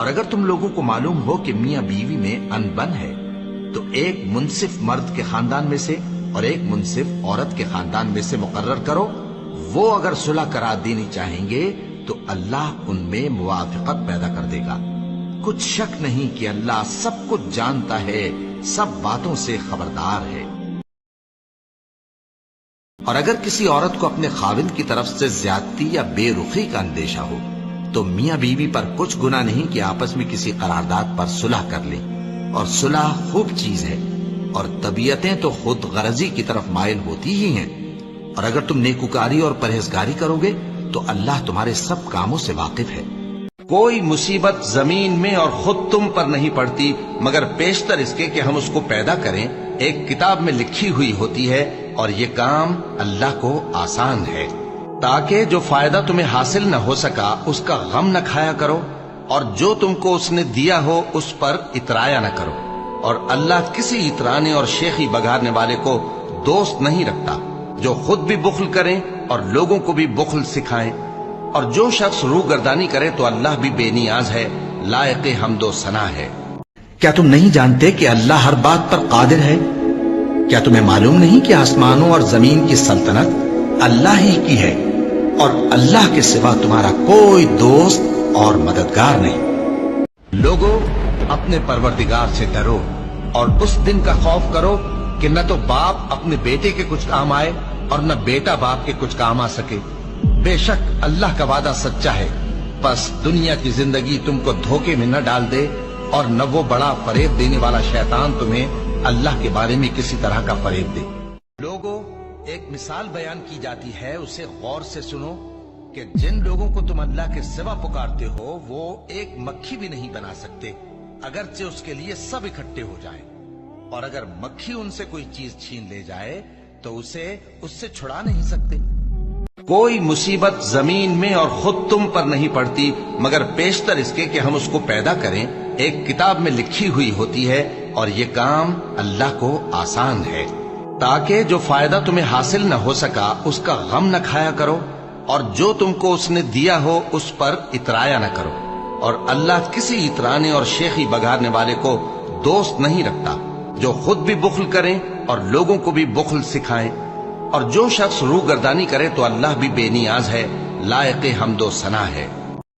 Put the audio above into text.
اور اگر تم لوگوں کو معلوم ہو کہ میاں بیوی میں انبن ہے تو ایک منصف مرد کے خاندان میں سے اور ایک منصف عورت کے خاندان میں سے مقرر کرو. وہ اگر صلح کرا دینی چاہیں گے تو اللہ ان میں موافقت پیدا کر دے گا. کچھ شک نہیں کہ اللہ سب کچھ جانتا ہے، سب باتوں سے خبردار ہے. اور اگر کسی عورت کو اپنے خاوند کی طرف سے زیادتی یا بے رخی کا اندیشہ ہو تو میاں بیوی پر کچھ گناہ نہیں کہ آپس میں کسی قرارداد پر صلح کر لیں. اور صلح خوب چیز ہے، اور طبیعتیں تو خود غرضی کی طرف مائل ہوتی ہی ہیں. اور اگر تم نیکوکاری اور پرہیزگاری کرو گے تو اللہ تمہارے سب کاموں سے واقف ہے. کوئی مصیبت زمین میں اور خود تم پر نہیں پڑتی مگر پیشتر اس کے کہ ہم اس کو پیدا کریں ایک کتاب میں لکھی ہوئی ہوتی ہے، اور یہ کام اللہ کو آسان ہے. تاکہ جو فائدہ تمہیں حاصل نہ ہو سکا اس کا غم نہ کھایا کرو، اور جو تم کو اس نے دیا ہو اس پر اترایا نہ کرو. اور اللہ کسی اترانے اور شیخی بگارنے والے کو دوست نہیں رکھتا جو خود بھی بخل کریں اور لوگوں کو بھی بخل سکھائیں. اور جو شخص روح گردانی کرے تو اللہ بھی بے نیاز ہے، لائق حمد و ثنا ہے. کیا تم نہیں جانتے کہ اللہ ہر بات پر قادر ہے؟ کیا تمہیں معلوم نہیں کہ آسمانوں اور زمین کی سلطنت اللہ ہی کی ہے، اور اللہ کے سوا تمہارا کوئی دوست اور مددگار نہیں؟ لوگوں، اپنے پروردگار سے ڈرو اور اس دن کا خوف کرو کہ نہ تو باپ اپنے بیٹے کے کچھ کام آئے اور نہ بیٹا باپ کے کچھ کام آ سکے. بے شک اللہ کا وعدہ سچا ہے. بس دنیا کی زندگی تم کو دھوکے میں نہ ڈال دے، اور نہ وہ بڑا فریب دینے والا شیطان تمہیں اللہ کے بارے میں کسی طرح کا فریب دے. لوگوں، ایک مثال بیان کی جاتی ہے، اسے غور سے سنو کہ جن لوگوں کو تم اللہ کے سوا پکارتے ہو وہ ایک مکھی بھی نہیں بنا سکتے اگرچہ اس کے لیے سب اکٹھے ہو جائیں. اور اگر مکھی ان سے کوئی چیز چھین لے جائے تو اسے اس سے چھڑا نہیں سکتے. کوئی مصیبت زمین میں اور خود تم پر نہیں پڑتی مگر پیشتر اس کے کہ ہم اس کو پیدا کریں ایک کتاب میں لکھی ہوئی ہوتی ہے، اور یہ کام اللہ کو آسان ہے. تاکہ جو فائدہ تمہیں حاصل نہ ہو سکا اس کا غم نہ کھایا کرو، اور جو تم کو اس نے دیا ہو اس پر اترایا نہ کرو. اور اللہ کسی اترانے اور شیخی بگارنے والے کو دوست نہیں رکھتا جو خود بھی بخل کریں اور لوگوں کو بھی بخل سکھائیں. اور جو شخص روح گردانی کرے تو اللہ بھی بے نیاز ہے، لائق حمد و ثنا ہے.